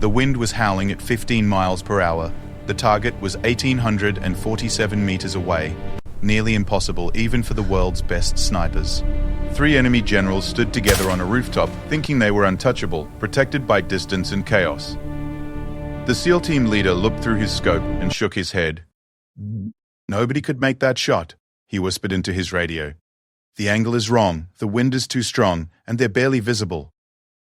The wind was howling at 15 miles per hour. The target was 1,847 meters away, nearly impossible even for the world's best snipers. 3 enemy generals stood together on a rooftop, thinking they were untouchable, protected by distance and chaos. The SEAL team leader looked through his scope and shook his head. "Nobody could make that shot," he whispered into his radio. "The angle is wrong, the wind is too strong, and they're barely visible."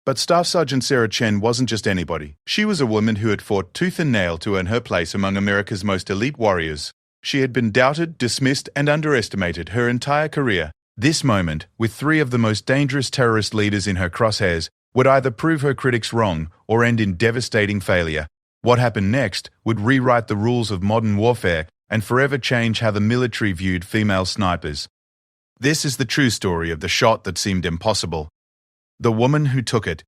But Staff Sergeant Sarah Chen wasn't just anybody. She was a woman who had fought tooth and nail to earn her place among America's most elite warriors. She had been doubted, dismissed, and underestimated her entire career. This moment, with 3 of the most dangerous terrorist leaders in her crosshairs, would either prove her critics wrong or end in devastating failure. What happened next would rewrite the rules of modern warfare and forever change how the military viewed female snipers. This is the true story of the shot that seemed impossible, the woman who took it,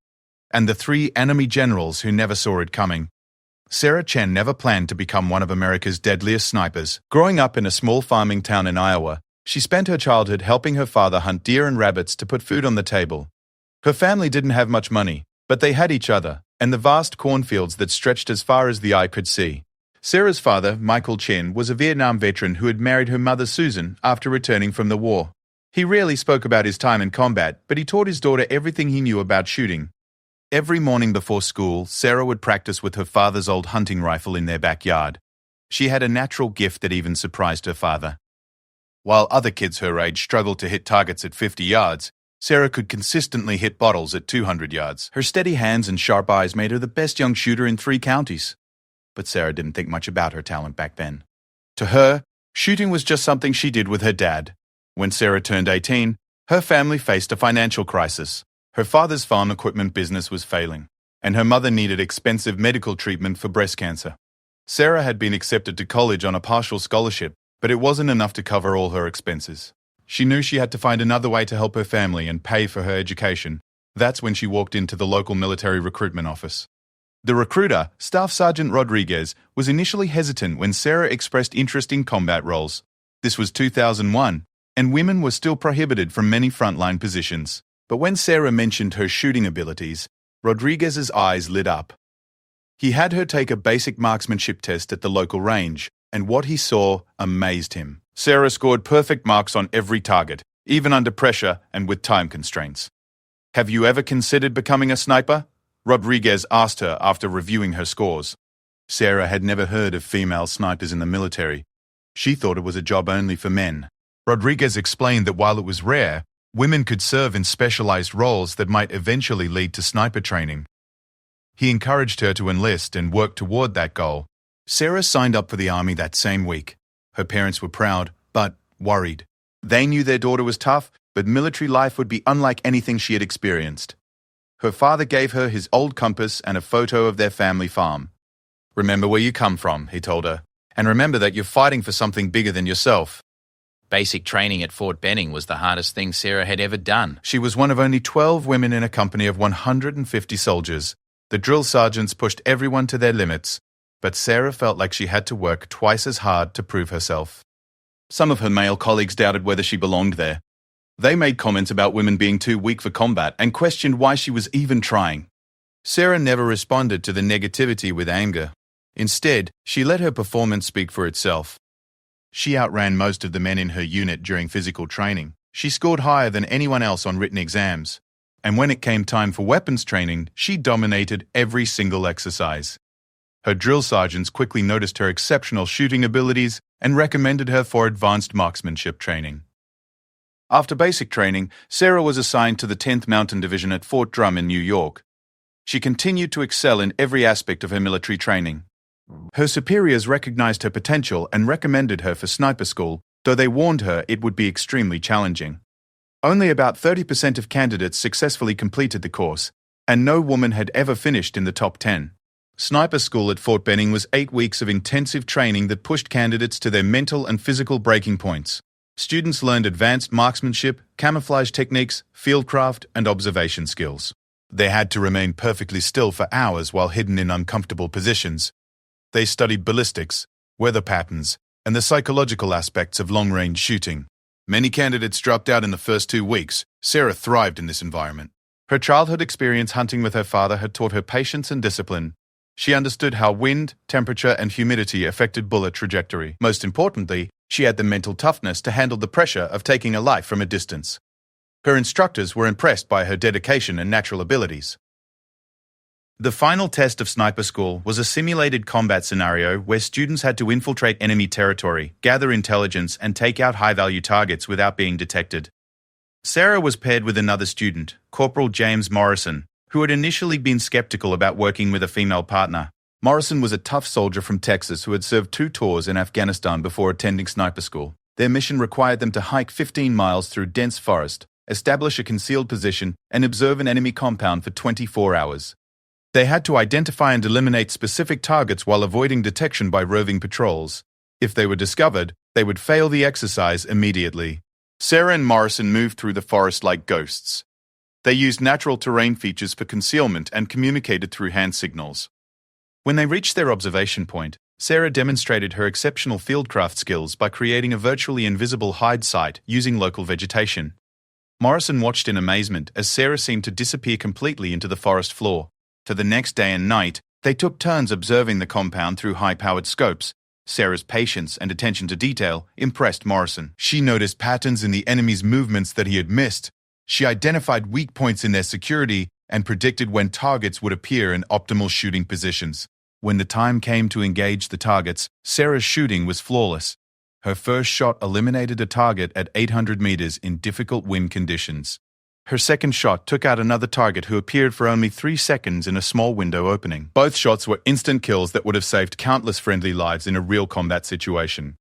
and the 3 enemy generals who never saw it coming. Sarah Chen never planned to become one of America's deadliest snipers. Growing up in a small farming town in Iowa, she spent her childhood helping her father hunt deer and rabbits to put food on the table. Her family didn't have much money, but they had each other and the vast cornfields that stretched as far as the eye could see. Sarah's father, Michael Chen, was a Vietnam veteran who had married her mother Susan after returning from the war. He rarely spoke about his time in combat, but he taught his daughter everything he knew about shooting. Every morning before school, Sarah would practice with her father's old hunting rifle in their backyard. She had a natural gift that even surprised her father. While other kids her age struggled to hit targets at 50 yards, Sarah could consistently hit bottles at 200 yards. Her steady hands and sharp eyes made her the best young shooter in 3 counties. But Sarah didn't think much about her talent back then. To her, shooting was just something she did with her dad. When Sarah turned 18, her family faced a financial crisis. Her father's farm equipment business was failing, and her mother needed expensive medical treatment for breast cancer. Sarah had been accepted to college on a partial scholarship, but it wasn't enough to cover all her expenses. She knew she had to find another way to help her family and pay for her education. That's when she walked into the local military recruitment office. The recruiter, Staff Sergeant Rodriguez, was initially hesitant when Sarah expressed interest in combat roles. This was 2001, and women were still prohibited from many frontline positions. But when Sarah mentioned her shooting abilities, Rodriguez's eyes lit up. He had her take a basic marksmanship test at the local range, and what he saw amazed him. Sarah scored perfect marks on every target, even under pressure and with time constraints. "Have you ever considered becoming a sniper?" Rodriguez asked her after reviewing her scores. Sarah had never heard of female snipers in the military. She thought it was a job only for men. Rodriguez explained that while it was rare, women could serve in specialized roles that might eventually lead to sniper training. He encouraged her to enlist and work toward that goal. Sarah signed up for the army that same week. Her parents were proud, but worried. They knew their daughter was tough, but military life would be unlike anything she had experienced. Her father gave her his old compass and a photo of their family farm. "Remember where you come from," he told her, "and remember that you're fighting for something bigger than yourself." Basic training at Fort Benning was the hardest thing Sarah had ever done. She was one of only 12 women in a company of 150 soldiers. The drill sergeants pushed everyone to their limits, but Sarah felt like she had to work twice as hard to prove herself. Some of her male colleagues doubted whether she belonged there. They made comments about women being too weak for combat and questioned why she was even trying. Sarah never responded to the negativity with anger. Instead, she let her performance speak for itself. She outran most of the men in her unit during physical training. She scored higher than anyone else on written exams. And when it came time for weapons training, she dominated every single exercise. Her drill sergeants quickly noticed her exceptional shooting abilities and recommended her for advanced marksmanship training. After basic training, Sarah was assigned to the 10th Mountain Division at Fort Drum in New York. She continued to excel in every aspect of her military training. Her superiors recognized her potential and recommended her for sniper school, though they warned her it would be extremely challenging. Only about 30% of candidates successfully completed the course, and no woman had ever finished in the top 10. Sniper school at Fort Benning was 8 weeks of intensive training that pushed candidates to their mental and physical breaking points. Students learned advanced marksmanship, camouflage techniques, fieldcraft, and observation skills. They had to remain perfectly still for hours while hidden in uncomfortable positions. They studied ballistics, weather patterns, and the psychological aspects of long-range shooting. Many candidates dropped out in the first 2 weeks. Sarah thrived in this environment. Her childhood experience hunting with her father had taught her patience and discipline, She understood how wind, temperature, and humidity affected bullet trajectory. Most importantly, she had the mental toughness to handle the pressure of taking a life from a distance. Her instructors were impressed by her dedication and natural abilities. The final test of sniper school was a simulated combat scenario where students had to infiltrate enemy territory, gather intelligence, and take out high-value targets without being detected. Sarah was paired with another student, Corporal James Morrison, who had initially been skeptical about working with a female partner. Morrison was a tough soldier from Texas who had served 2 tours in Afghanistan before attending sniper school. Their mission required them to hike 15 miles through dense forest, establish a concealed position, and observe an enemy compound for 24 hours. They had to identify and eliminate specific targets while avoiding detection by roving patrols. If they were discovered, they would fail the exercise immediately. Sarah and Morrison moved through the forest like ghosts. They used natural terrain features for concealment and communicated through hand signals. When they reached their observation point, Sarah demonstrated her exceptional fieldcraft skills by creating a virtually invisible hide site using local vegetation. Morrison watched in amazement as Sarah seemed to disappear completely into the forest floor. For the next day and night, they took turns observing the compound through high-powered scopes. Sarah's patience and attention to detail impressed Morrison. She noticed patterns in the enemy's movements that he had missed. She identified weak points in their security and predicted when targets would appear in optimal shooting positions. When the time came to engage the targets, Sarah's shooting was flawless. Her first shot eliminated a target at 800 meters in difficult wind conditions. Her second shot took out another target who appeared for only 3 seconds in a small window opening. Both shots were instant kills that would have saved countless friendly lives in a real combat situation.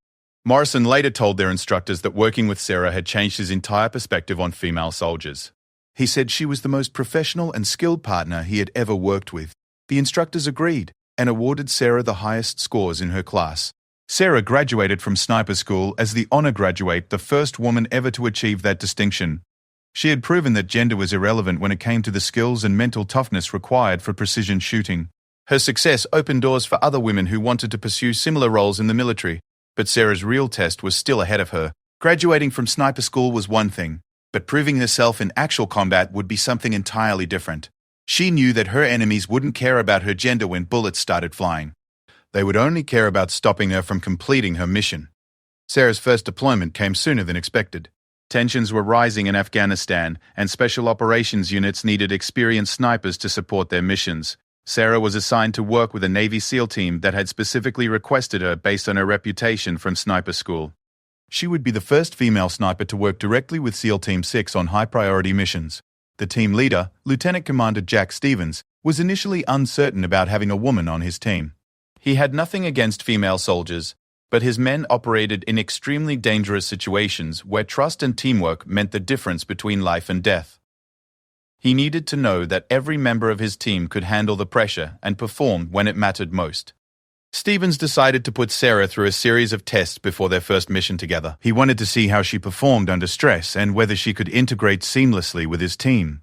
Morrison later told their instructors that working with Sarah had changed his entire perspective on female soldiers. He said she was the most professional and skilled partner he had ever worked with. The instructors agreed and awarded Sarah the highest scores in her class. Sarah graduated from sniper school as the honor graduate, the first woman ever to achieve that distinction. She had proven that gender was irrelevant when it came to the skills and mental toughness required for precision shooting. Her success opened doors for other women who wanted to pursue similar roles in the military, but Sarah's real test was still ahead of her. Graduating from sniper school was one thing, but proving herself in actual combat would be something entirely different. She knew that her enemies wouldn't care about her gender when bullets started flying. They would only care about stopping her from completing her mission. Sarah's first deployment came sooner than expected. Tensions were rising in Afghanistan, and special operations units needed experienced snipers to support their missions. Sarah was assigned to work with a Navy SEAL team that had specifically requested her based on her reputation from sniper school. She would be the first female sniper to work directly with SEAL Team 6 on high-priority missions. The team leader, Lieutenant Commander Jack Stevens, was initially uncertain about having a woman on his team. He had nothing against female soldiers, but his men operated in extremely dangerous situations where trust and teamwork meant the difference between life and death. He needed to know that every member of his team could handle the pressure and perform when it mattered most. Stevens decided to put Sarah through a series of tests before their first mission together. He wanted to see how she performed under stress and whether she could integrate seamlessly with his team.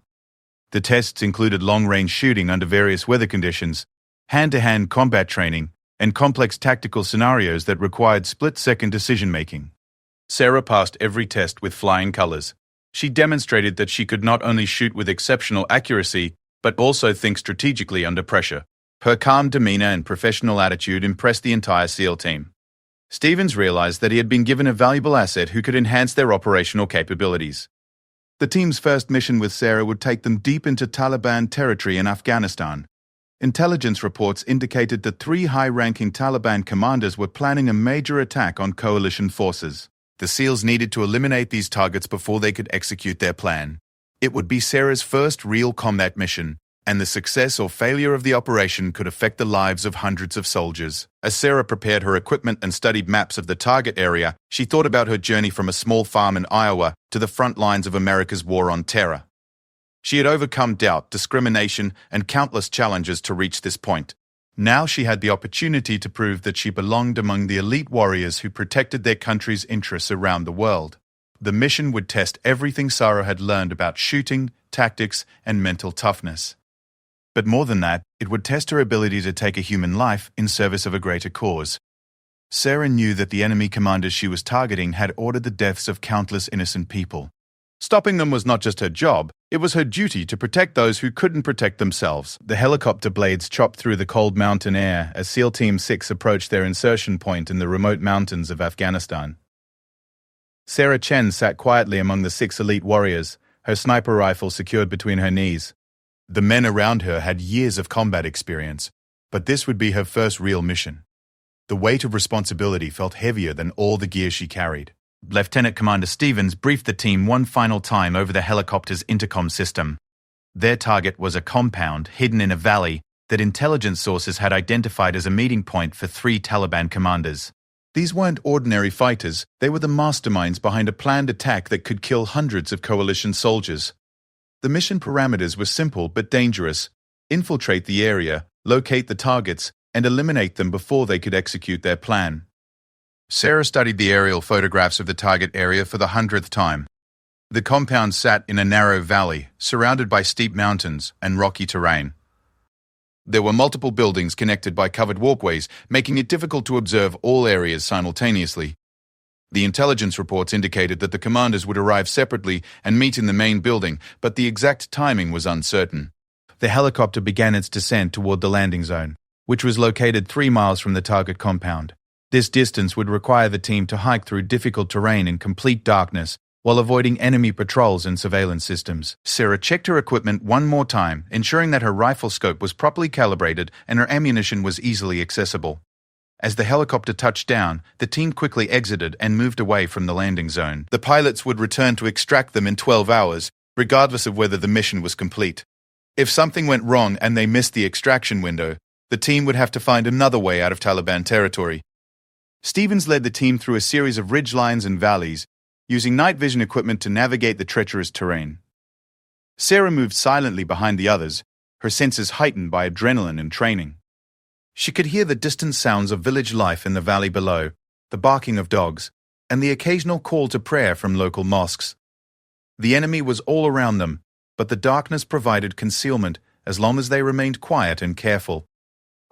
The tests included long-range shooting under various weather conditions, hand-to-hand combat training, and complex tactical scenarios that required split-second decision-making. Sarah passed every test with flying colors. She demonstrated that she could not only shoot with exceptional accuracy, but also think strategically under pressure. Her calm demeanor and professional attitude impressed the entire SEAL team. Stevens realized that he had been given a valuable asset who could enhance their operational capabilities. The team's first mission with Sarah would take them deep into Taliban territory in Afghanistan. Intelligence reports indicated that 3 high-ranking Taliban commanders were planning a major attack on coalition forces. The SEALs needed to eliminate these targets before they could execute their plan. It would be Sarah's first real combat mission, and the success or failure of the operation could affect the lives of hundreds of soldiers. As Sarah prepared her equipment and studied maps of the target area, she thought about her journey from a small farm in Iowa to the front lines of America's war on terror. She had overcome doubt, discrimination, and countless challenges to reach this point. Now she had the opportunity to prove that she belonged among the elite warriors who protected their country's interests around the world. The mission would test everything Sarah had learned about shooting, tactics, and mental toughness. But more than that, it would test her ability to take a human life in service of a greater cause. Sarah knew that the enemy commanders she was targeting had ordered the deaths of countless innocent people. Stopping them was not just her job, it was her duty to protect those who couldn't protect themselves. The helicopter blades chopped through the cold mountain air as SEAL Team 6 approached their insertion point in the remote mountains of Afghanistan. Sarah Chen sat quietly among the 6 elite warriors, her sniper rifle secured between her knees. The men around her had years of combat experience, but this would be her first real mission. The weight of responsibility felt heavier than all the gear she carried. Lieutenant Commander Stevens briefed the team one final time over the helicopter's intercom system. Their target was a compound hidden in a valley that intelligence sources had identified as a meeting point for 3 Taliban commanders. These weren't ordinary fighters, they were the masterminds behind a planned attack that could kill hundreds of coalition soldiers. The mission parameters were simple but dangerous: infiltrate the area, locate the targets, and eliminate them before they could execute their plan. Sarah studied the aerial photographs of the target area for the 100th time. The compound sat in a narrow valley, surrounded by steep mountains and rocky terrain. There were multiple buildings connected by covered walkways, making it difficult to observe all areas simultaneously. The intelligence reports indicated that the commanders would arrive separately and meet in the main building, but the exact timing was uncertain. The helicopter began its descent toward the landing zone, which was located 3 miles from the target compound. This distance would require the team to hike through difficult terrain in complete darkness while avoiding enemy patrols and surveillance systems. Sarah checked her equipment one more time, ensuring that her rifle scope was properly calibrated and her ammunition was easily accessible. As the helicopter touched down, the team quickly exited and moved away from the landing zone. The pilots would return to extract them in 12 hours, regardless of whether the mission was complete. If something went wrong and they missed the extraction window, the team would have to find another way out of Taliban territory. Stevens led the team through a series of ridgelines and valleys, using night vision equipment to navigate the treacherous terrain. Sarah moved silently behind the others, her senses heightened by adrenaline and training. She could hear the distant sounds of village life in the valley below, the barking of dogs, and the occasional call to prayer from local mosques. The enemy was all around them, but the darkness provided concealment as long as they remained quiet and careful.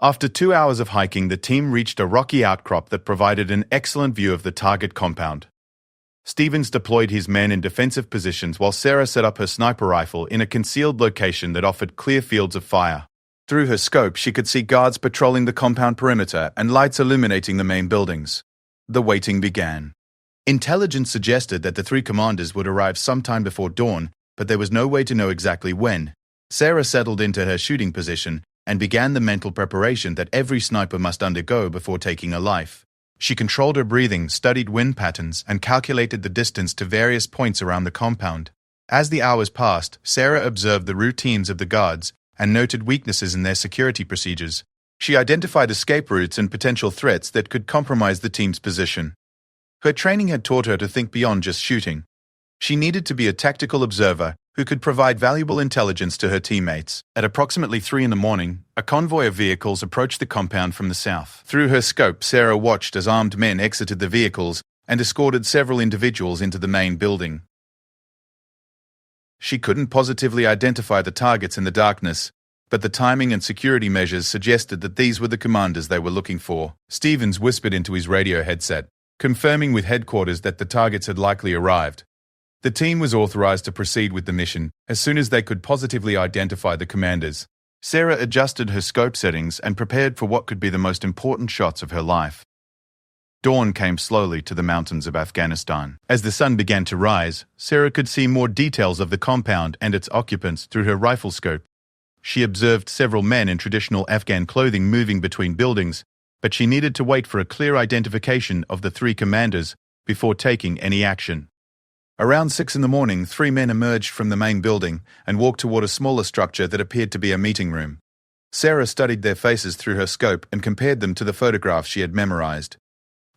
After 2 hours of hiking, the team reached a rocky outcrop that provided an excellent view of the target compound. Stevens deployed his men in defensive positions while Sarah set up her sniper rifle in a concealed location that offered clear fields of fire. Through her scope, she could see guards patrolling the compound perimeter and lights illuminating the main buildings. The waiting began. Intelligence suggested that the 3 commanders would arrive sometime before dawn, but there was no way to know exactly when. Sarah settled into her shooting position and began the mental preparation that every sniper must undergo before taking a life. She controlled her breathing, studied wind patterns, and calculated the distance to various points around the compound. As the hours passed, Sarah observed the routines of the guards and noted weaknesses in their security procedures. She identified escape routes and potential threats that could compromise the team's position. Her training had taught her to think beyond just shooting. She needed to be a tactical observer who could provide valuable intelligence to her teammates. At approximately 3 a.m, a convoy of vehicles approached the compound from the south. Through her scope, Sarah watched as armed men exited the vehicles and escorted several individuals into the main building. She couldn't positively identify the targets in the darkness, but the timing and security measures suggested that these were the commanders they were looking for. Stevens whispered into his radio headset, confirming with headquarters that the targets had likely arrived. The team was authorized to proceed with the mission as soon as they could positively identify the commanders. Sarah adjusted her scope settings and prepared for what could be the most important shots of her life. Dawn came slowly to the mountains of Afghanistan. As the sun began to rise, Sarah could see more details of the compound and its occupants through her rifle scope. She observed several men in traditional Afghan clothing moving between buildings, but she needed to wait for a clear identification of the 3 commanders before taking any action. Around 6 a.m, 3 men emerged from the main building and walked toward a smaller structure that appeared to be a meeting room. Sarah studied their faces through her scope and compared them to the photographs she had memorized.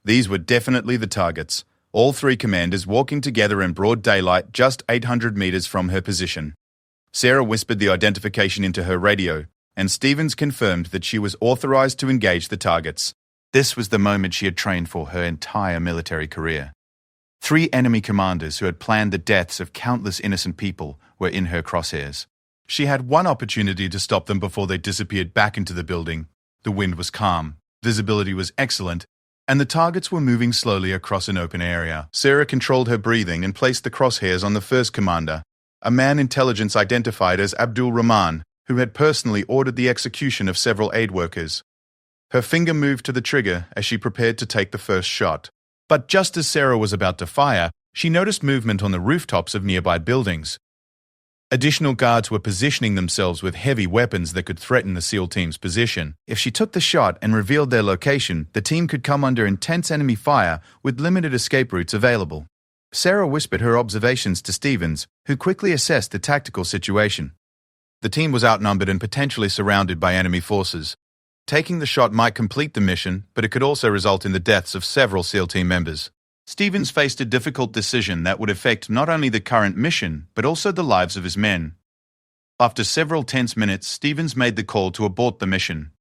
These were definitely the targets, all 3 commanders walking together in broad daylight just 800 meters from her position. Sarah whispered the identification into her radio, and Stevens confirmed that she was authorized to engage the targets. This was the moment she had trained for her entire military career. 3 enemy commanders who had planned the deaths of countless innocent people were in her crosshairs. She had one opportunity to stop them before they disappeared back into the building. The wind was calm, visibility was excellent, and the targets were moving slowly across an open area. Sarah controlled her breathing and placed the crosshairs on the first commander, a man intelligence identified as Abdul Rahman, who had personally ordered the execution of several aid workers. Her finger moved to the trigger as she prepared to take the first shot. But just as Sarah was about to fire, she noticed movement on the rooftops of nearby buildings. Additional guards were positioning themselves with heavy weapons that could threaten the SEAL team's position. If she took the shot and revealed their location, the team could come under intense enemy fire with limited escape routes available. Sarah whispered her observations to Stevens, who quickly assessed the tactical situation. The team was outnumbered and potentially surrounded by enemy forces. Taking the shot might complete the mission, but it could also result in the deaths of several SEAL team members. Stevens faced a difficult decision that would affect not only the current mission, but also the lives of his men. After several tense minutes, Stevens made the call to abort the mission.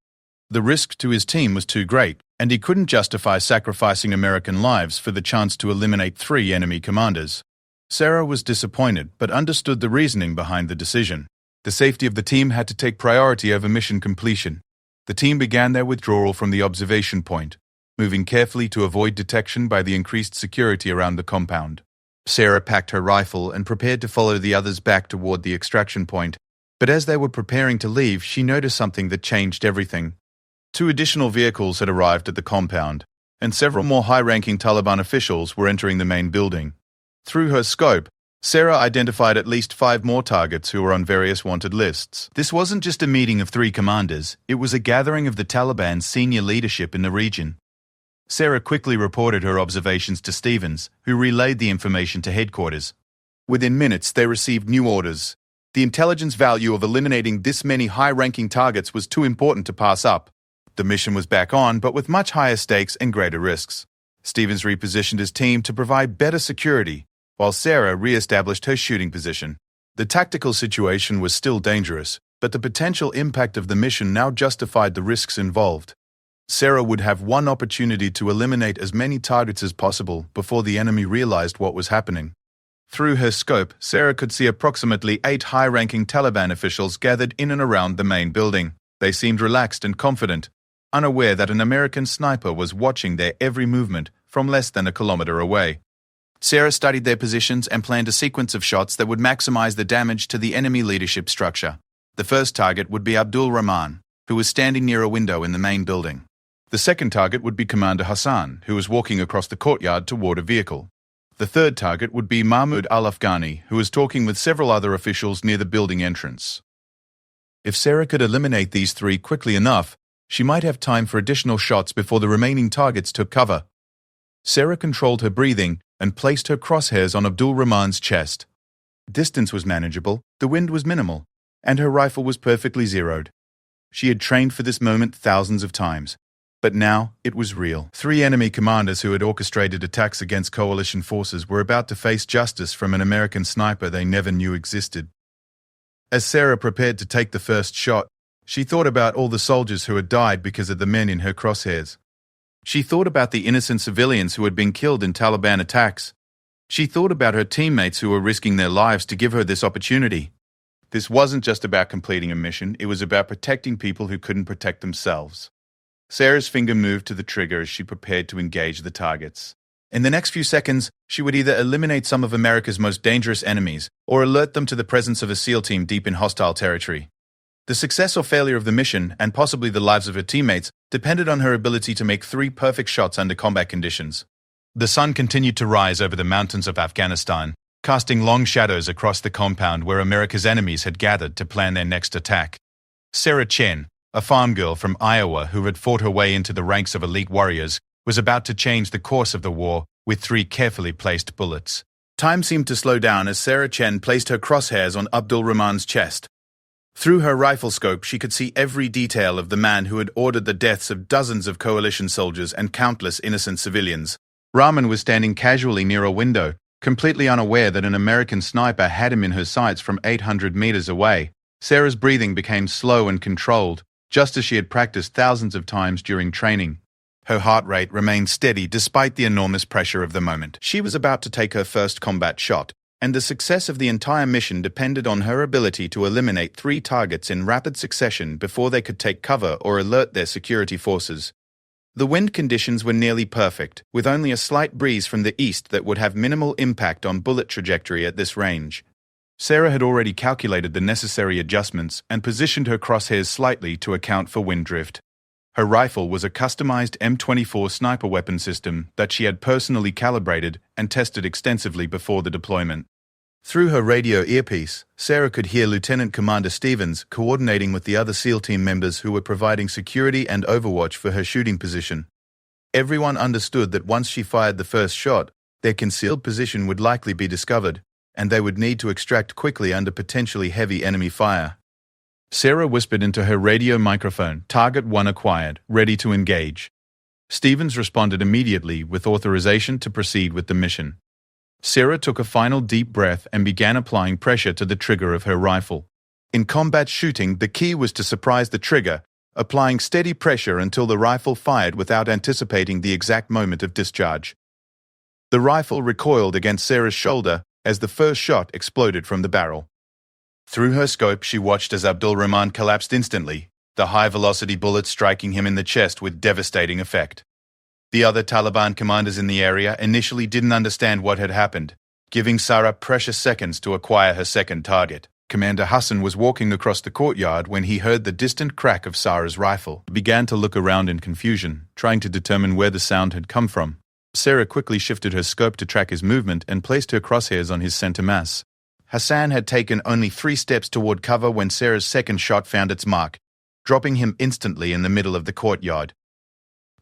The risk to his team was too great, and he couldn't justify sacrificing American lives for the chance to eliminate 3 enemy commanders. Sarah was disappointed, but understood the reasoning behind the decision. The safety of the team had to take priority over mission completion. The team began their withdrawal from the observation point, moving carefully to avoid detection by the increased security around the compound. Sarah packed her rifle and prepared to follow the others back toward the extraction point, but as they were preparing to leave, she noticed something that changed everything. 2 additional vehicles had arrived at the compound, and several more high-ranking Taliban officials were entering the main building. Through her scope, Sarah identified at least 5 more targets who were on various wanted lists. This wasn't just a meeting of 3 commanders, it was a gathering of the Taliban's senior leadership in the region. Sarah quickly reported her observations to Stevens, who relayed the information to headquarters. Within minutes, they received new orders. The intelligence value of eliminating this many high-ranking targets was too important to pass up. The mission was back on, but with much higher stakes and greater risks. Stevens repositioned his team to provide better security, while Sarah re-established her shooting position. The tactical situation was still dangerous, but the potential impact of the mission now justified the risks involved. Sarah would have one opportunity to eliminate as many targets as possible before the enemy realized what was happening. Through her scope, Sarah could see approximately 8 high-ranking Taliban officials gathered in and around the main building. They seemed relaxed and confident, unaware that an American sniper was watching their every movement from less than a kilometer away. Sarah studied their positions and planned a sequence of shots that would maximize the damage to the enemy leadership structure. The first target would be Abdul Rahman, who was standing near a window in the main building. The second target would be Commander Hassan, who was walking across the courtyard toward a vehicle. The third target would be Mahmoud al-Afghani, who was talking with several other officials near the building entrance. If Sarah could eliminate these 3 quickly enough, she might have time for additional shots before the remaining targets took cover. Sarah controlled her breathing and placed her crosshairs on Abdul Rahman's chest. Distance was manageable, the wind was minimal, and her rifle was perfectly zeroed. She had trained for this moment thousands of times. But now, it was real. 3 enemy commanders who had orchestrated attacks against coalition forces were about to face justice from an American sniper they never knew existed. As Sarah prepared to take the first shot, she thought about all the soldiers who had died because of the men in her crosshairs. She thought about the innocent civilians who had been killed in Taliban attacks. She thought about her teammates who were risking their lives to give her this opportunity. This wasn't just about completing a mission, it was about protecting people who couldn't protect themselves. Sarah's finger moved to the trigger as she prepared to engage the targets. In the next few seconds, she would either eliminate some of America's most dangerous enemies or alert them to the presence of a SEAL team deep in hostile territory. The success or failure of the mission, and possibly the lives of her teammates, depended on her ability to make 3 perfect shots under combat conditions. The sun continued to rise over the mountains of Afghanistan, casting long shadows across the compound where America's enemies had gathered to plan their next attack. Sarah Chen, a farm girl from Iowa who had fought her way into the ranks of elite warriors, was about to change the course of the war with 3 carefully placed bullets. Time seemed to slow down as Sarah Chen placed her crosshairs on Abdul Rahman's chest. Through her rifle scope, she could see every detail of the man who had ordered the deaths of dozens of coalition soldiers and countless innocent civilians. Rahman was standing casually near a window, completely unaware that an American sniper had him in her sights from 800 meters away. Sarah's breathing became slow and controlled, just as she had practiced thousands of times during training. Her heart rate remained steady despite the enormous pressure of the moment. She was about to take her first combat shot, and the success of the entire mission depended on her ability to eliminate 3 targets in rapid succession before they could take cover or alert their security forces. The wind conditions were nearly perfect, with only a slight breeze from the east that would have minimal impact on bullet trajectory at this range. Sarah had already calculated the necessary adjustments and positioned her crosshairs slightly to account for wind drift. Her rifle was a customized M24 sniper weapon system that she had personally calibrated and tested extensively before the deployment. Through her radio earpiece, Sarah could hear Lieutenant Commander Stevens coordinating with the other SEAL team members who were providing security and overwatch for her shooting position. Everyone understood that once she fired the first shot, their concealed position would likely be discovered, and they would need to extract quickly under potentially heavy enemy fire. Sarah whispered into her radio microphone, "Target 1 acquired, ready to engage." Stevens responded immediately with authorization to proceed with the mission. Sarah took a final deep breath and began applying pressure to the trigger of her rifle. In combat shooting, the key was to surprise the trigger, applying steady pressure until the rifle fired without anticipating the exact moment of discharge. The rifle recoiled against Sarah's shoulder as the first shot exploded from the barrel. Through her scope, she watched as Abdul Rahman collapsed instantly, the high-velocity bullet striking him in the chest with devastating effect. The other Taliban commanders in the area initially didn't understand what had happened, giving Sarah precious seconds to acquire her second target. Commander Hassan was walking across the courtyard when he heard the distant crack of Sarah's rifle. He began to look around in confusion, trying to determine where the sound had come from. Sarah quickly shifted her scope to track his movement and placed her crosshairs on his center mass. Hassan had taken only 3 steps toward cover when Sarah's second shot found its mark, dropping him instantly in the middle of the courtyard.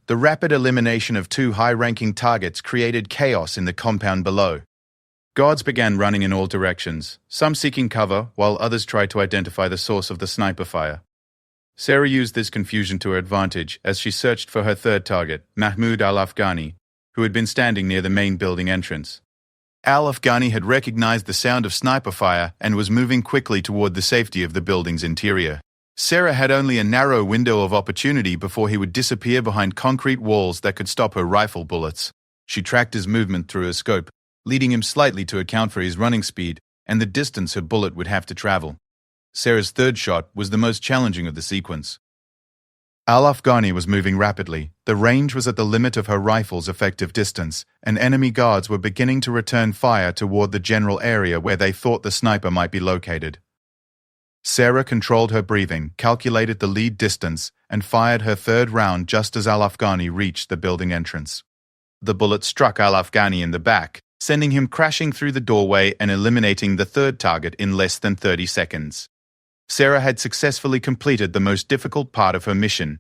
The rapid elimination of 2 high-ranking targets created chaos in the compound below. Guards began running in all directions, some seeking cover while others tried to identify the source of the sniper fire. Sarah used this confusion to her advantage as she searched for her third target, Mahmoud al-Afghani, who had been standing near the main building entrance. Al-Afghani had recognized the sound of sniper fire and was moving quickly toward the safety of the building's interior. Sarah had only a narrow window of opportunity before he would disappear behind concrete walls that could stop her rifle bullets. She tracked his movement through her scope, leading him slightly to account for his running speed and the distance her bullet would have to travel. Sarah's third shot was the most challenging of the sequence. Al-Afghani was moving rapidly. The range was at the limit of her rifle's effective distance, and enemy guards were beginning to return fire toward the general area where they thought the sniper might be located. Sarah controlled her breathing, calculated the lead distance, and fired her third round just as Al-Afghani reached the building entrance. The bullet struck Al-Afghani in the back, sending him crashing through the doorway and eliminating the third target in less than 30 seconds. Sarah had successfully completed the most difficult part of her mission,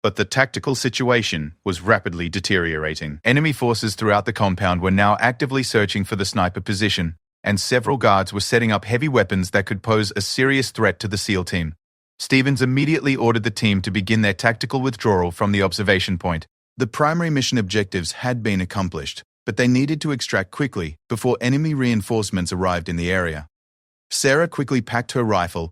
but the tactical situation was rapidly deteriorating. Enemy forces throughout the compound were now actively searching for the sniper position, and several guards were setting up heavy weapons that could pose a serious threat to the SEAL team. Stevens immediately ordered the team to begin their tactical withdrawal from the observation point. The primary mission objectives had been accomplished, but they needed to extract quickly before enemy reinforcements arrived in the area. Sarah quickly packed her rifle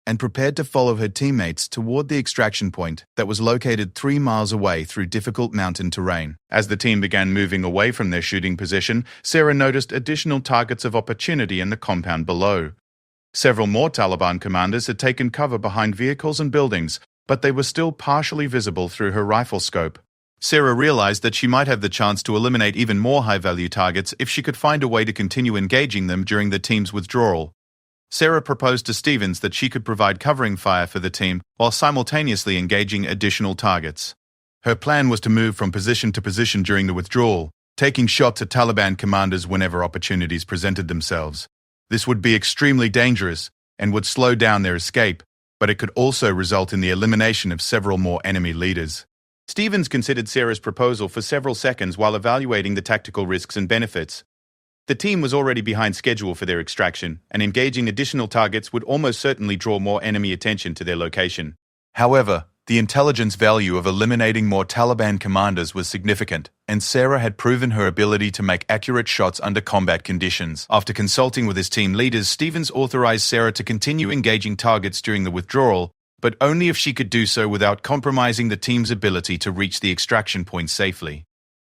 and prepared to follow her teammates toward the extraction point that was located 3 miles away through difficult mountain terrain. As the team began moving away from their shooting position, Sarah noticed additional targets of opportunity in the compound below. Several more Taliban commanders had taken cover behind vehicles and buildings, but they were still partially visible through her rifle scope. Sarah realized that she might have the chance to eliminate even more high-value targets if she could find a way to continue engaging them during the team's withdrawal. Sarah proposed to Stevens that she could provide covering fire for the team while simultaneously engaging additional targets. Her plan was to move from position to position during the withdrawal, taking shots at Taliban commanders whenever opportunities presented themselves. This would be extremely dangerous and would slow down their escape, but it could also result in the elimination of several more enemy leaders. Stevens considered Sarah's proposal for several seconds while evaluating the tactical risks and benefits. The team was already behind schedule for their extraction, and engaging additional targets would almost certainly draw more enemy attention to their location. However, the intelligence value of eliminating more Taliban commanders was significant, and Sarah had proven her ability to make accurate shots under combat conditions. After consulting with his team leaders, Stevens authorized Sarah to continue engaging targets during the withdrawal, but only if she could do so without compromising the team's ability to reach the extraction point safely.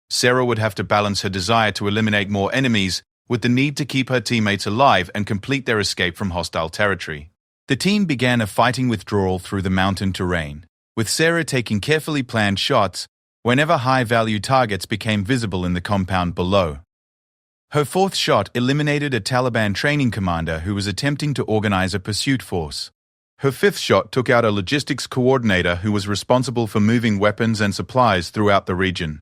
Sarah would have to balance her desire to eliminate more enemies with the need to keep her teammates alive and complete their escape from hostile territory. The team began a fighting withdrawal through the mountain terrain, with Sarah taking carefully planned shots whenever high-value targets became visible in the compound below. Her fourth shot eliminated a Taliban training commander who was attempting to organize a pursuit force. Her fifth shot took out a logistics coordinator who was responsible for moving weapons and supplies throughout the region.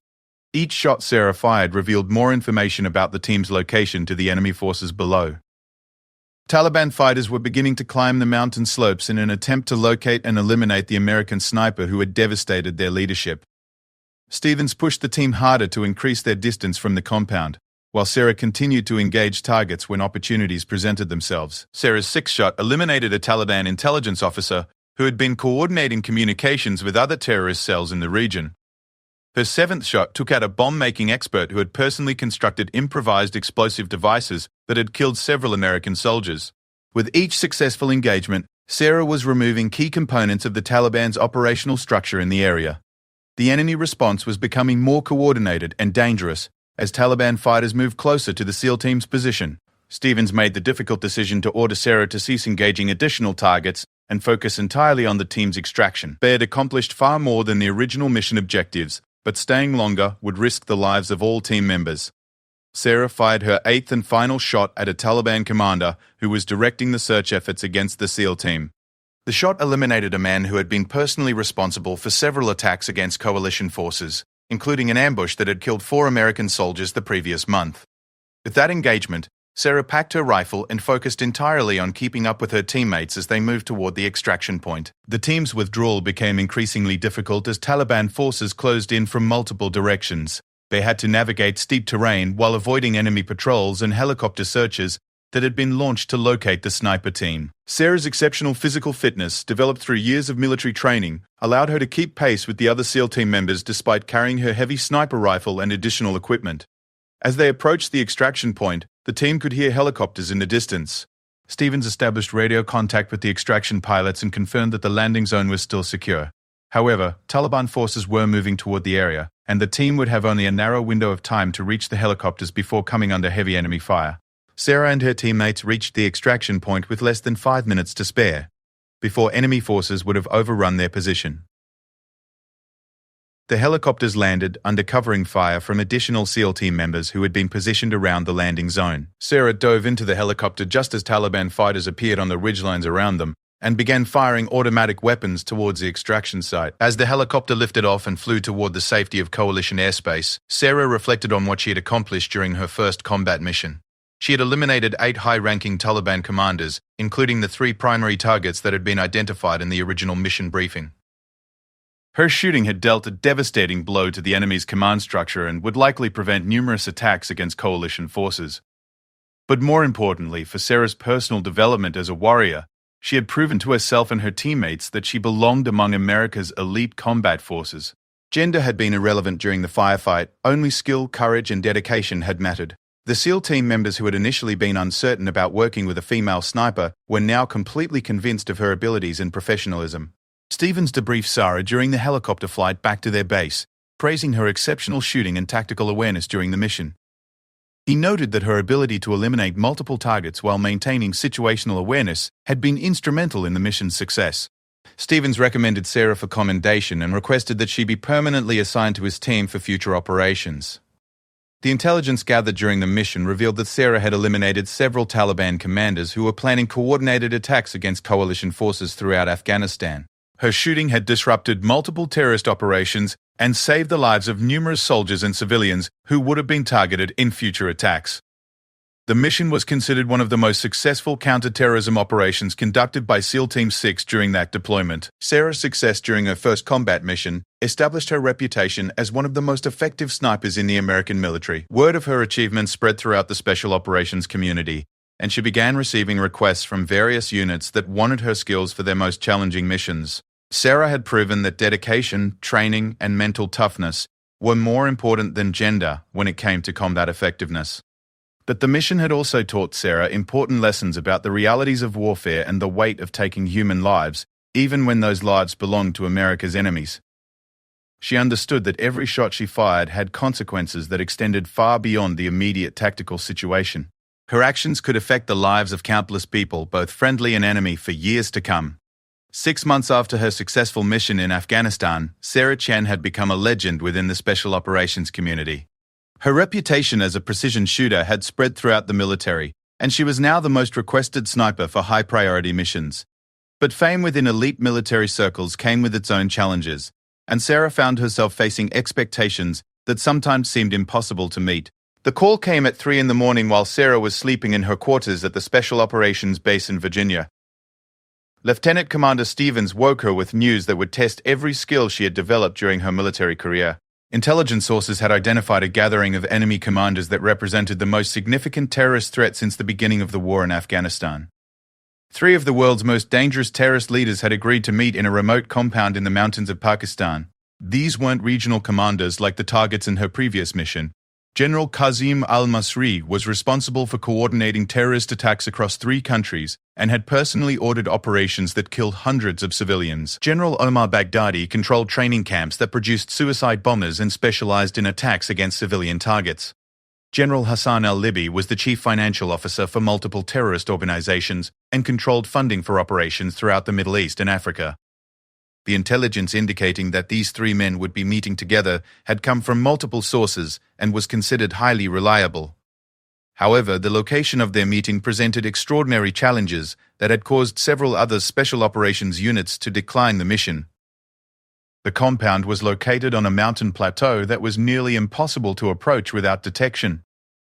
Each shot Sarah fired revealed more information about the team's location to the enemy forces below. Taliban fighters were beginning to climb the mountain slopes in an attempt to locate and eliminate the American sniper who had devastated their leadership. Stevens pushed the team harder to increase their distance from the compound, while Sarah continued to engage targets when opportunities presented themselves. Sarah's sixth shot eliminated a Taliban intelligence officer who had been coordinating communications with other terrorist cells in the region. Her seventh shot took out a bomb-making expert who had personally constructed improvised explosive devices that had killed several American soldiers. With each successful engagement, Sarah was removing key components of the Taliban's operational structure in the area. The enemy response was becoming more coordinated and dangerous as Taliban fighters moved closer to the SEAL team's position. Stevens made the difficult decision to order Sarah to cease engaging additional targets and focus entirely on the team's extraction. They had accomplished far more than the original mission objectives, but staying longer would risk the lives of all team members. Sarah fired her eighth and final shot at a Taliban commander who was directing the search efforts against the SEAL team. The shot eliminated a man who had been personally responsible for several attacks against coalition forces, including an ambush that had killed 4 American soldiers the previous month. With that engagement, Sarah packed her rifle and focused entirely on keeping up with her teammates as they moved toward the extraction point. The team's withdrawal became increasingly difficult as Taliban forces closed in from multiple directions. They had to navigate steep terrain while avoiding enemy patrols and helicopter searches that had been launched to locate the sniper team. Sarah's exceptional physical fitness, developed through years of military training, allowed her to keep pace with the other SEAL team members despite carrying her heavy sniper rifle and additional equipment. As they approached the extraction point, the team could hear helicopters in the distance. Stevens established radio contact with the extraction pilots and confirmed that the landing zone was still secure. However, Taliban forces were moving toward the area, and the team would have only a narrow window of time to reach the helicopters before coming under heavy enemy fire. Sarah and her teammates reached the extraction point with less than 5 minutes to spare, before enemy forces would have overrun their position. The helicopters landed under covering fire from additional SEAL team members who had been positioned around the landing zone. Sarah dove into the helicopter just as Taliban fighters appeared on the ridgelines around them and began firing automatic weapons towards the extraction site. As the helicopter lifted off and flew toward the safety of coalition airspace, Sarah reflected on what she had accomplished during her first combat mission. She had eliminated 8 high-ranking Taliban commanders, including the 3 primary targets that had been identified in the original mission briefing. Her shooting had dealt a devastating blow to the enemy's command structure and would likely prevent numerous attacks against coalition forces. But more importantly, for Sarah's personal development as a warrior, she had proven to herself and her teammates that she belonged among America's elite combat forces. Gender had been irrelevant during the firefight, only skill, courage, and dedication had mattered. The SEAL team members who had initially been uncertain about working with a female sniper were now completely convinced of her abilities and professionalism. Stevens debriefed Sarah during the helicopter flight back to their base, praising her exceptional shooting and tactical awareness during the mission. He noted that her ability to eliminate multiple targets while maintaining situational awareness had been instrumental in the mission's success. Stevens recommended Sarah for commendation and requested that she be permanently assigned to his team for future operations. The intelligence gathered during the mission revealed that Sarah had eliminated several Taliban commanders who were planning coordinated attacks against coalition forces throughout Afghanistan. Her shooting had disrupted multiple terrorist operations and saved the lives of numerous soldiers and civilians who would have been targeted in future attacks. The mission was considered one of the most successful counter-terrorism operations conducted by SEAL Team 6 during that deployment. Sarah's success during her first combat mission established her reputation as one of the most effective snipers in the American military. Word of her achievements spread throughout the special operations community, and she began receiving requests from various units that wanted her skills for their most challenging missions. Sarah had proven that dedication, training, and mental toughness were more important than gender when it came to combat effectiveness. But the mission had also taught Sarah important lessons about the realities of warfare and the weight of taking human lives, even when those lives belonged to America's enemies. She understood that every shot she fired had consequences that extended far beyond the immediate tactical situation. Her actions could affect the lives of countless people, both friendly and enemy, for years to come. 6 months after her successful mission in Afghanistan, Sarah Chen had become a legend within the special operations community. Her reputation as a precision shooter had spread throughout the military, and she was now the most requested sniper for high-priority missions. But fame within elite military circles came with its own challenges, and Sarah found herself facing expectations that sometimes seemed impossible to meet. The call came at 3 a.m. while Sarah was sleeping in her quarters at the Special Operations Base in Virginia. Lieutenant Commander Stevens woke her with news that would test every skill she had developed during her military career. Intelligence sources had identified a gathering of enemy commanders that represented the most significant terrorist threat since the beginning of the war in Afghanistan. 3 of the world's most dangerous terrorist leaders had agreed to meet in a remote compound in the mountains of Pakistan. These weren't regional commanders like the targets in her previous mission. General Qazim al-Masri was responsible for coordinating terrorist attacks across 3 countries and had personally ordered operations that killed hundreds of civilians. General Omar Baghdadi controlled training camps that produced suicide bombers and specialized in attacks against civilian targets. General Hassan al-Libi was the chief financial officer for multiple terrorist organizations and controlled funding for operations throughout the Middle East and Africa. The intelligence indicating that these 3 men would be meeting together had come from multiple sources and was considered highly reliable. However, the location of their meeting presented extraordinary challenges that had caused several other special operations units to decline the mission. The compound was located on a mountain plateau that was nearly impossible to approach without detection.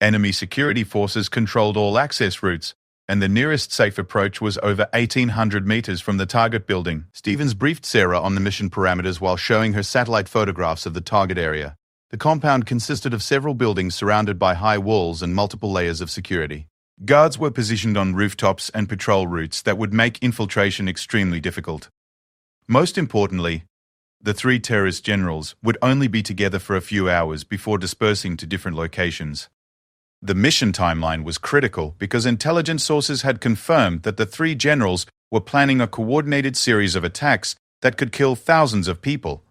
Enemy security forces controlled all access routes, and the nearest safe approach was over 1,800 meters from the target building. Stevens briefed Sarah on the mission parameters while showing her satellite photographs of the target area. The compound consisted of several buildings surrounded by high walls and multiple layers of security. Guards were positioned on rooftops and patrol routes that would make infiltration extremely difficult. Most importantly, the 3 terrorist generals would only be together for a few hours before dispersing to different locations. The mission timeline was critical because intelligence sources had confirmed that the 3 generals were planning a coordinated series of attacks that could kill thousands of people.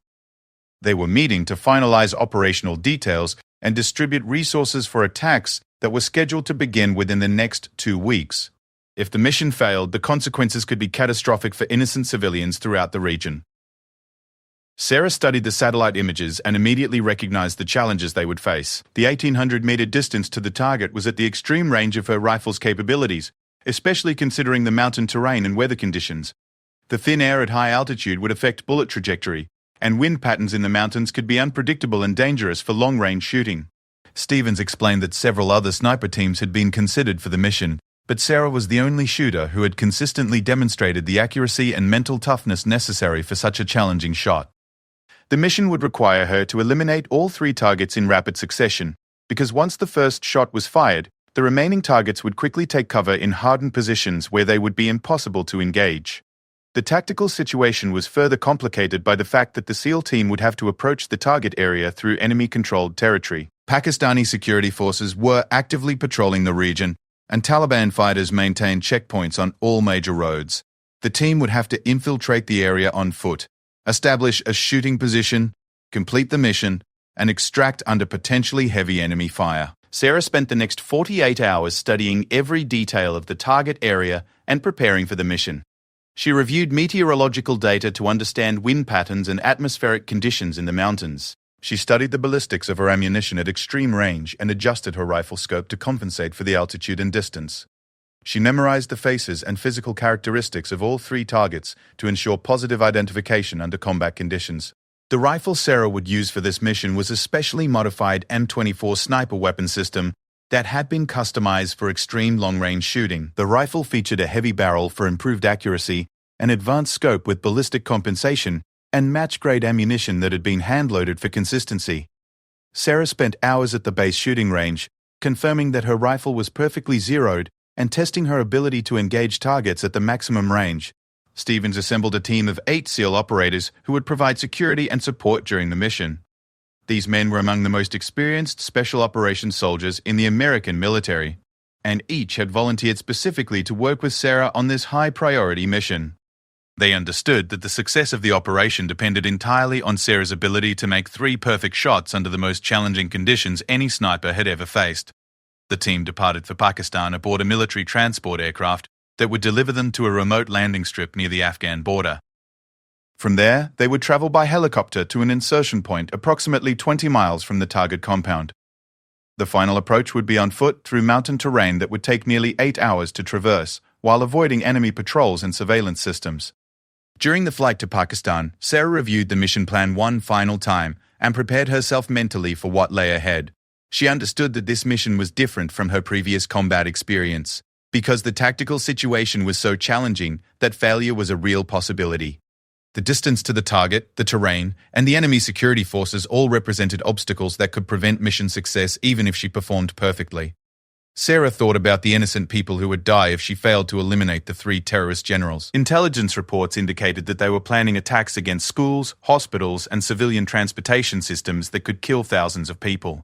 They were meeting to finalize operational details and distribute resources for attacks that were scheduled to begin within the next 2 weeks. If the mission failed, the consequences could be catastrophic for innocent civilians throughout the region. Sarah studied the satellite images and immediately recognized the challenges they would face. The 1,800-meter distance to the target was at the extreme range of her rifle's capabilities, especially considering the mountain terrain and weather conditions. The thin air at high altitude would affect bullet trajectory, and wind patterns in the mountains could be unpredictable and dangerous for long-range shooting. Stevens explained that several other sniper teams had been considered for the mission, but Sarah was the only shooter who had consistently demonstrated the accuracy and mental toughness necessary for such a challenging shot. The mission would require her to eliminate all 3 targets in rapid succession, because once the first shot was fired, the remaining targets would quickly take cover in hardened positions where they would be impossible to engage. The tactical situation was further complicated by the fact that the SEAL team would have to approach the target area through enemy-controlled territory. Pakistani security forces were actively patrolling the region, and Taliban fighters maintained checkpoints on all major roads. The team would have to infiltrate the area on foot, establish a shooting position, complete the mission, and extract under potentially heavy enemy fire. Sarah spent the next 48 hours studying every detail of the target area and preparing for the mission. She reviewed meteorological data to understand wind patterns and atmospheric conditions in the mountains. She studied the ballistics of her ammunition at extreme range and adjusted her rifle scope to compensate for the altitude and distance. She memorized the faces and physical characteristics of all 3 targets to ensure positive identification under combat conditions. The rifle Sarah would use for this mission was a specially modified M24 sniper weapon system that had been customized for extreme long-range shooting. The rifle featured a heavy barrel for improved accuracy, an advanced scope with ballistic compensation, and match-grade ammunition that had been hand-loaded for consistency. Sarah spent hours at the base shooting range, confirming that her rifle was perfectly zeroed and testing her ability to engage targets at the maximum range. Stevens assembled a team of 8 SEAL operators who would provide security and support during the mission. These men were among the most experienced special operations soldiers in the American military, and each had volunteered specifically to work with Sarah on this high-priority mission. They understood that the success of the operation depended entirely on Sarah's ability to make 3 perfect shots under the most challenging conditions any sniper had ever faced. The team departed for Pakistan aboard a military transport aircraft that would deliver them to a remote landing strip near the Afghan border. From there, they would travel by helicopter to an insertion point approximately 20 miles from the target compound. The final approach would be on foot through mountain terrain that would take nearly 8 hours to traverse, while avoiding enemy patrols and surveillance systems. During the flight to Pakistan, Sarah reviewed the mission plan one final time and prepared herself mentally for what lay ahead. She understood that this mission was different from her previous combat experience, because the tactical situation was so challenging that failure was a real possibility. The distance to the target, the terrain, and the enemy security forces all represented obstacles that could prevent mission success even if she performed perfectly. Sarah thought about the innocent people who would die if she failed to eliminate the 3 terrorist generals. Intelligence reports indicated that they were planning attacks against schools, hospitals, and civilian transportation systems that could kill thousands of people.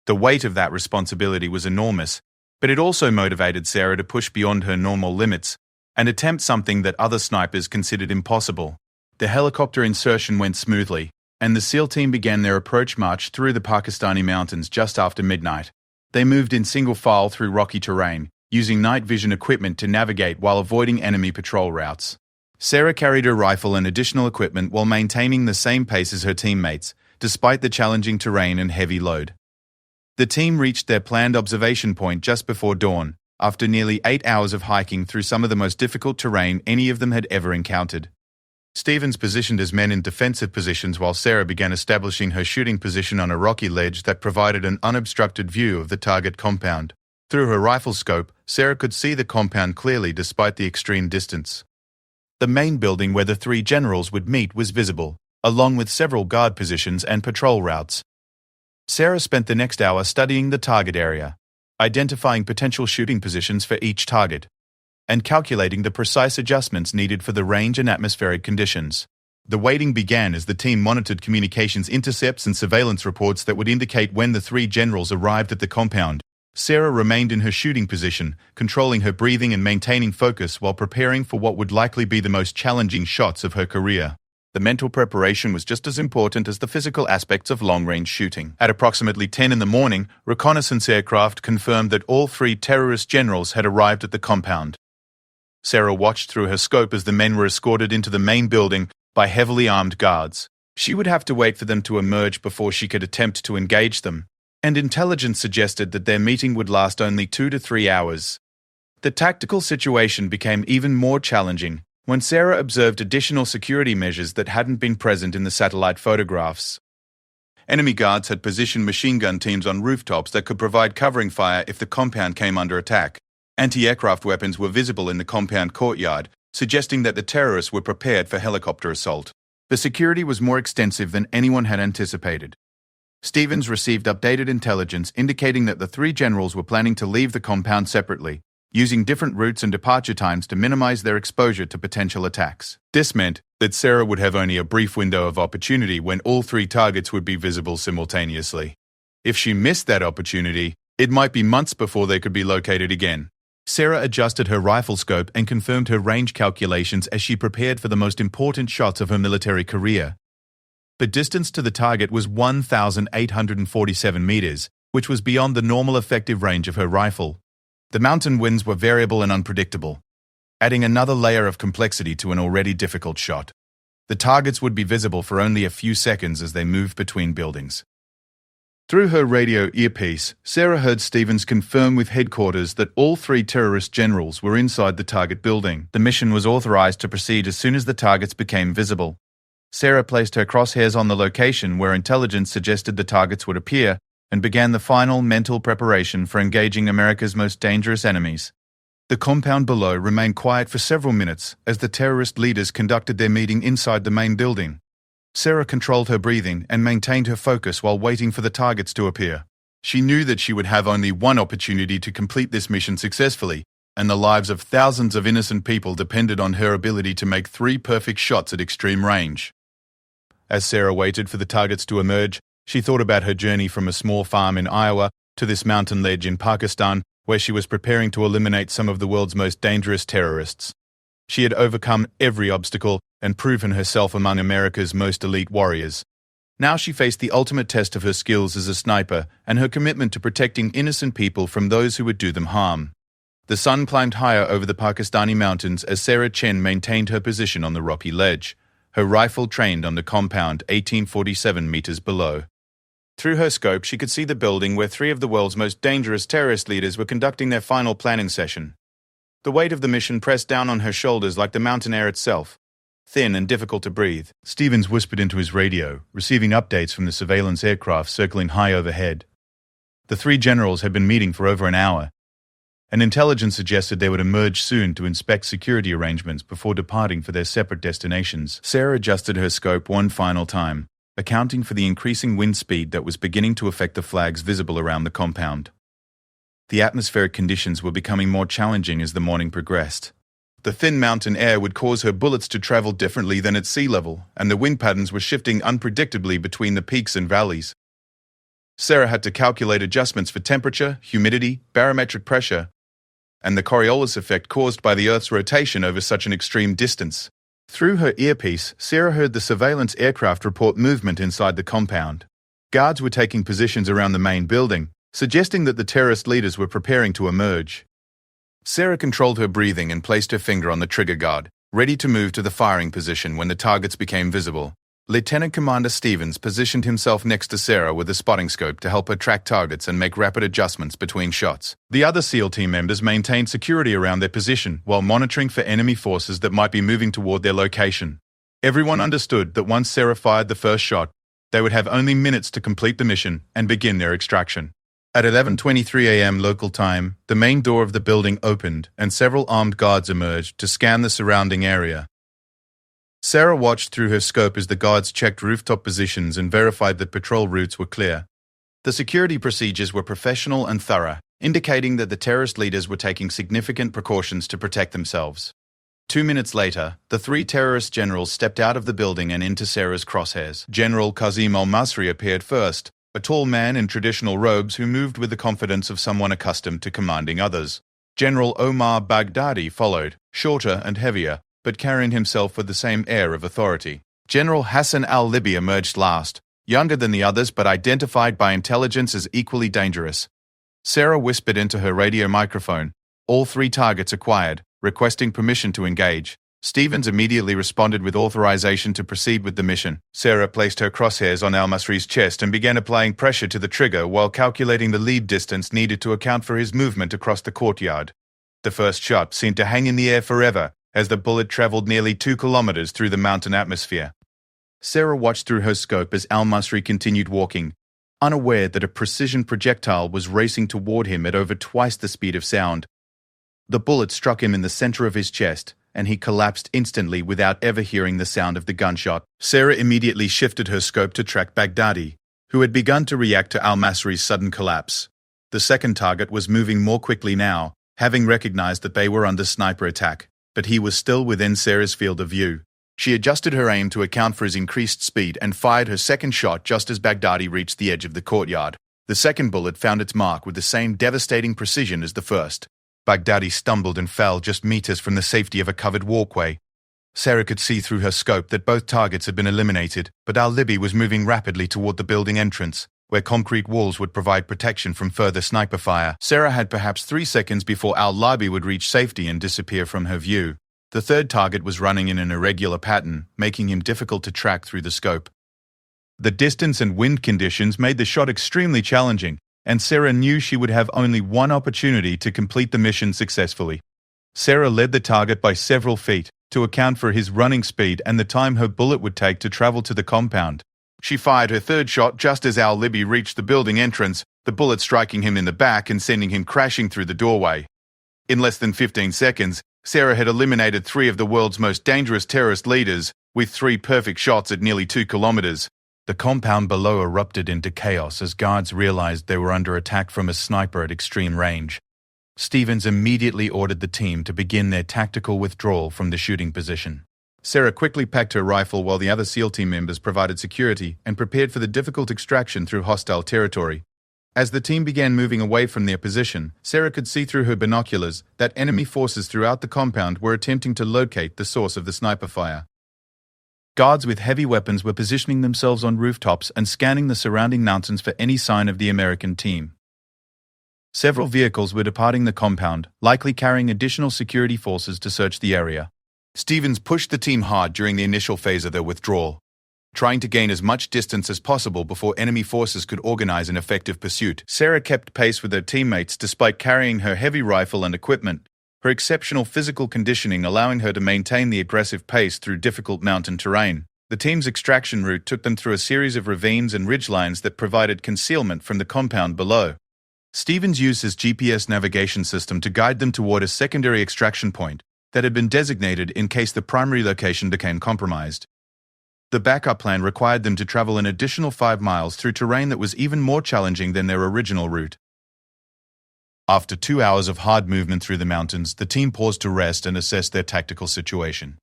The weight of that responsibility was enormous, but it also motivated Sarah to push beyond her normal limits and attempt something that other snipers considered impossible. The helicopter insertion went smoothly, and the SEAL team began their approach march through the Pakistani mountains just after midnight. They moved in single file through rocky terrain, using night vision equipment to navigate while avoiding enemy patrol routes. Sarah carried her rifle and additional equipment while maintaining the same pace as her teammates, despite the challenging terrain and heavy load. The team reached their planned observation point just before dawn, after nearly 8 hours of hiking through some of the most difficult terrain any of them had ever encountered. Stevens positioned his men in defensive positions while Sarah began establishing her shooting position on a rocky ledge that provided an unobstructed view of the target compound. Through her rifle scope, Sarah could see the compound clearly despite the extreme distance. The main building where the 3 generals would meet was visible, along with several guard positions and patrol routes. Sarah spent the next hour studying the target area, identifying potential shooting positions for each target, and calculating the precise adjustments needed for the range and atmospheric conditions. The waiting began as the team monitored communications intercepts and surveillance reports that would indicate when the 3 generals arrived at the compound. Sarah remained in her shooting position, controlling her breathing and maintaining focus while preparing for what would likely be the most challenging shots of her career. The mental preparation was just as important as the physical aspects of long-range shooting. At approximately 10 in the morning, reconnaissance aircraft confirmed that all 3 terrorist generals had arrived at the compound. Sarah watched through her scope as the men were escorted into the main building by heavily armed guards. She would have to wait for them to emerge before she could attempt to engage them, and intelligence suggested that their meeting would last only 2 to 3 hours. The tactical situation became even more challenging when Sarah observed additional security measures that hadn't been present in the satellite photographs. Enemy guards had positioned machine gun teams on rooftops that could provide covering fire if the compound came under attack. Anti-aircraft weapons were visible in the compound courtyard, suggesting that the terrorists were prepared for helicopter assault. The security was more extensive than anyone had anticipated. Stevens received updated intelligence indicating that the 3 generals were planning to leave the compound separately, using different routes and departure times to minimize their exposure to potential attacks. This meant that Sarah would have only a brief window of opportunity when all 3 targets would be visible simultaneously. If she missed that opportunity, it might be months before they could be located again. Sarah adjusted her rifle scope and confirmed her range calculations as she prepared for the most important shots of her military career. The distance to the target was 1,847 meters, which was beyond the normal effective range of her rifle. The mountain winds were variable and unpredictable, adding another layer of complexity to an already difficult shot. The targets would be visible for only a few seconds as they moved between buildings. Through her radio earpiece, Sarah heard Stevens confirm with headquarters that all 3 terrorist generals were inside the target building. The mission was authorized to proceed as soon as the targets became visible. Sarah placed her crosshairs on the location where intelligence suggested the targets would appear and began the final mental preparation for engaging America's most dangerous enemies. The compound below remained quiet for several minutes as the terrorist leaders conducted their meeting inside the main building. Sarah controlled her breathing and maintained her focus while waiting for the targets to appear. She knew that she would have only one opportunity to complete this mission successfully, and the lives of thousands of innocent people depended on her ability to make 3 perfect shots at extreme range. As Sarah waited for the targets to emerge, she thought about her journey from a small farm in Iowa to this mountain ledge in Pakistan, where she was preparing to eliminate some of the world's most dangerous terrorists. She had overcome every obstacle and proven herself among America's most elite warriors. Now she faced the ultimate test of her skills as a sniper and her commitment to protecting innocent people from those who would do them harm. The sun climbed higher over the Pakistani mountains as Sarah Chen maintained her position on the rocky ledge. her rifle trained on the compound 1847 meters below. Through her scope, she could see the building where three of the world's most dangerous terrorist leaders were conducting their final planning session. The weight of the mission pressed down on her shoulders like the mountain air itself. Thin and difficult to breathe, Stevens whispered into his radio, receiving updates from the surveillance aircraft circling high overhead. The three generals had been meeting for over an hour, and intelligence suggested they would emerge soon to inspect security arrangements before departing for their separate destinations. Sarah adjusted her scope one final time, accounting for the increasing wind speed that was beginning to affect the flags visible around the compound. The atmospheric conditions were becoming more challenging as the morning progressed. The thin mountain air would cause her bullets to travel differently than at sea level, and the wind patterns were shifting unpredictably between the peaks and valleys. Sarah had to calculate adjustments for temperature, humidity, barometric pressure, and the Coriolis effect caused by the Earth's rotation over such an extreme distance. Through her earpiece, Sarah heard the surveillance aircraft report movement inside the compound. Guards were taking positions around the main building, suggesting that the terrorist leaders were preparing to emerge. Sarah controlled her breathing and placed her finger on the trigger guard, ready to move to the firing position when the targets became visible. Lieutenant Commander Stevens positioned himself next to Sarah with a spotting scope to help her track targets and make rapid adjustments between shots. The other SEAL team members maintained security around their position while monitoring for enemy forces that might be moving toward their location. Everyone understood that once Sarah fired the first shot, they would have only minutes to complete the mission and begin their extraction. At 11:23 a.m. local time, the main door of the building opened and several armed guards emerged to scan the surrounding area. Sarah watched through her scope as the guards checked rooftop positions and verified that patrol routes were clear. The security procedures were professional and thorough, indicating that the terrorist leaders were taking significant precautions to protect themselves. 2 minutes later, the three terrorist generals stepped out of the building and into Sarah's crosshairs. General Qasim al-Masri appeared first, a tall man in traditional robes who moved with the confidence of someone accustomed to commanding others. General Omar Baghdadi followed, shorter and heavier, but carrying himself with the same air of authority. General Hassan al-Libi emerged last, younger than the others but identified by intelligence as equally dangerous. Sarah whispered into her radio microphone, all three targets acquired, requesting permission to engage. Stevens immediately responded with authorization to proceed with the mission. Sarah placed her crosshairs on al-Masri's chest and began applying pressure to the trigger while calculating the lead distance needed to account for his movement across the courtyard. The first shot seemed to hang in the air forever, as the bullet traveled nearly 2 kilometers through the mountain atmosphere. Sarah watched through her scope as al-Masri continued walking, unaware that a precision projectile was racing toward him at over twice the speed of sound. The bullet struck him in the center of his chest, and he collapsed instantly without ever hearing the sound of the gunshot. Sarah immediately shifted her scope to track Baghdadi, who had begun to react to al-Masri's sudden collapse. The second target was moving more quickly now, having recognized that they were under sniper attack, but he was still within Sarah's field of view. She adjusted her aim to account for his increased speed and fired her second shot just as Baghdadi reached the edge of the courtyard. The second bullet found its mark with the same devastating precision as the first. Baghdadi stumbled and fell just meters from the safety of a covered walkway. Sarah could see through her scope that both targets had been eliminated, but al-Libi was moving rapidly toward the building entrance, where concrete walls would provide protection from further sniper fire. Sarah had perhaps 3 seconds before al-Libi would reach safety and disappear from her view. The third target was running in an irregular pattern, making him difficult to track through the scope. The distance and wind conditions made the shot extremely challenging, and Sarah knew she would have only one opportunity to complete the mission successfully. Sarah led the target by several feet, to account for his running speed and the time her bullet would take to travel to the compound. She fired her third shot just as al-Libi reached the building entrance, the bullet striking him in the back and sending him crashing through the doorway. In less than 15 seconds, Sarah had eliminated 3 of the world's most dangerous terrorist leaders, with 3 perfect shots at nearly 2 kilometers. The compound below erupted into chaos as guards realized they were under attack from a sniper at extreme range. Stevens immediately ordered the team to begin their tactical withdrawal from the shooting position. Sarah quickly packed her rifle while the other SEAL team members provided security and prepared for the difficult extraction through hostile territory. As the team began moving away from their position, Sarah could see through her binoculars that enemy forces throughout the compound were attempting to locate the source of the sniper fire. Guards with heavy weapons were positioning themselves on rooftops and scanning the surrounding mountains for any sign of the American team. Several vehicles were departing the compound, likely carrying additional security forces to search the area. Stevens pushed the team hard during the initial phase of their withdrawal, trying to gain as much distance as possible before enemy forces could organize an effective pursuit. Sarah kept pace with her teammates despite carrying her heavy rifle and equipment, her exceptional physical conditioning allowing her to maintain the aggressive pace through difficult mountain terrain. The team's extraction route took them through a series of ravines and ridgelines that provided concealment from the compound below. Stevens used his GPS navigation system to guide them toward a secondary extraction point that had been designated in case the primary location became compromised. The backup plan required them to travel an additional 5 miles through terrain that was even more challenging than their original route. After 2 hours of hard movement through the mountains, the team paused to rest and assess their tactical situation.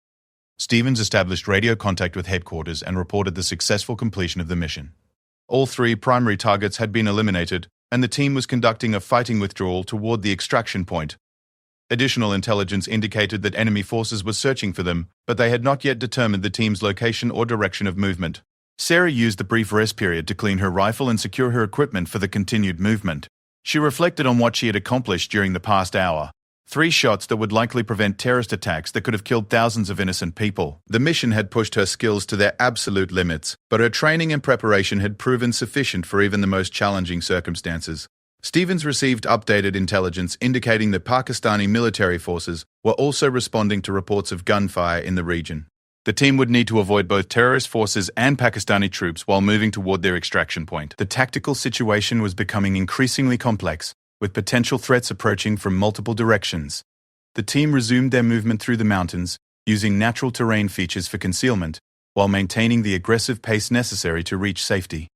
Stevens established radio contact with headquarters and reported the successful completion of the mission. All 3 primary targets had been eliminated, and the team was conducting a fighting withdrawal toward the extraction point. Additional intelligence indicated that enemy forces were searching for them, but they had not yet determined the team's location or direction of movement. Sarah used the brief rest period to clean her rifle and secure her equipment for the continued movement. She reflected on what she had accomplished during the past hour. 3 shots that would likely prevent terrorist attacks that could have killed thousands of innocent people. The mission had pushed her skills to their absolute limits, but her training and preparation had proven sufficient for even the most challenging circumstances. Stevens received updated intelligence indicating that Pakistani military forces were also responding to reports of gunfire in the region. The team would need to avoid both terrorist forces and Pakistani troops while moving toward their extraction point. The tactical situation was becoming increasingly complex, with potential threats approaching from multiple directions. The team resumed their movement through the mountains, using natural terrain features for concealment, while maintaining the aggressive pace necessary to reach safety.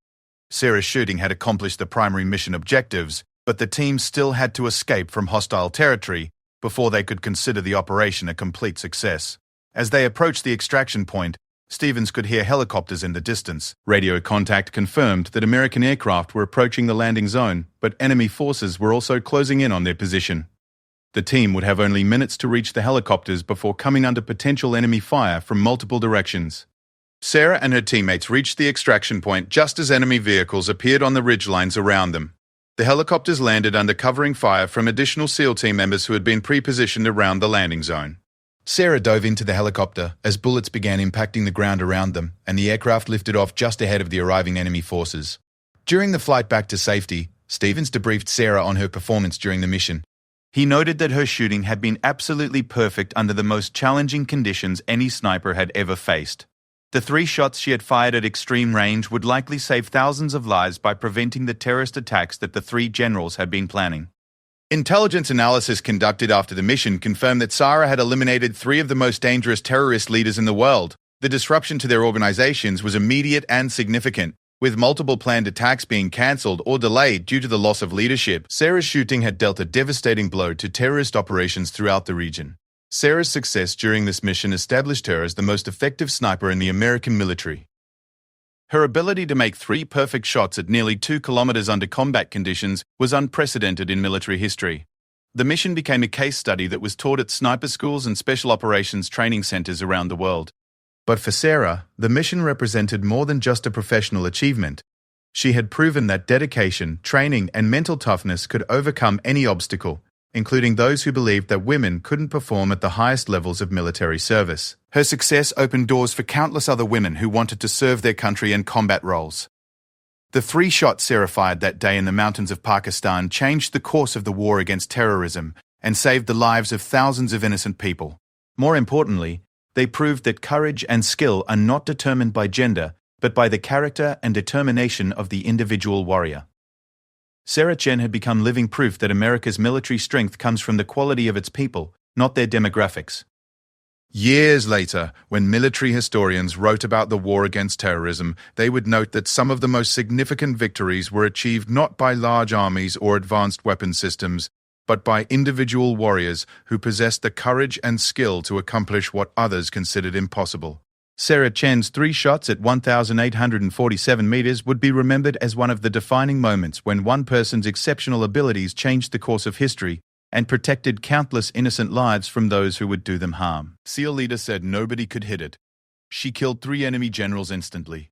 Sarah's shooting had accomplished the primary mission objectives, but the team still had to escape from hostile territory before they could consider the operation a complete success. As they approached the extraction point, Stevens could hear helicopters in the distance. Radio contact confirmed that American aircraft were approaching the landing zone, but enemy forces were also closing in on their position. The team would have only minutes to reach the helicopters before coming under potential enemy fire from multiple directions. Sarah and her teammates reached the extraction point just as enemy vehicles appeared on the ridgelines around them. The helicopters landed under covering fire from additional SEAL team members who had been pre-positioned around the landing zone. Sarah dove into the helicopter as bullets began impacting the ground around them, and the aircraft lifted off just ahead of the arriving enemy forces. During the flight back to safety, Stevens debriefed Sarah on her performance during the mission. He noted that her shooting had been absolutely perfect under the most challenging conditions any sniper had ever faced. The 3 shots she had fired at extreme range would likely save thousands of lives by preventing the terrorist attacks that the 3 generals had been planning. Intelligence analysis conducted after the mission confirmed that Sarah had eliminated 3 of the most dangerous terrorist leaders in the world. The disruption to their organizations was immediate and significant, with multiple planned attacks being cancelled or delayed due to the loss of leadership. Sarah's shooting had dealt a devastating blow to terrorist operations throughout the region. Sarah's success during this mission established her as the most effective sniper in the American military. Her ability to make 3 perfect shots at nearly 2 kilometers under combat conditions was unprecedented in military history. The mission became a case study that was taught at sniper schools and special operations training centers around the world. But for Sarah, the mission represented more than just a professional achievement. She had proven that dedication, training, and mental toughness could overcome any obstacle, including those who believed that women couldn't perform at the highest levels of military service. Her success opened doors for countless other women who wanted to serve their country in combat roles. The 3 shots Sarah fired that day in the mountains of Pakistan changed the course of the war against terrorism and saved the lives of thousands of innocent people. More importantly, they proved that courage and skill are not determined by gender, but by the character and determination of the individual warrior. Sarah Chen had become living proof that America's military strength comes from the quality of its people, not their demographics. Years later, when military historians wrote about the war against terrorism, they would note that some of the most significant victories were achieved not by large armies or advanced weapon systems, but by individual warriors who possessed the courage and skill to accomplish what others considered impossible. Sarah Chen's 3 shots at 1,847 meters would be remembered as one of the defining moments when one person's exceptional abilities changed the course of history and protected countless innocent lives from those who would do them harm. SEAL leader said nobody could hit it. She killed 3 enemy generals instantly.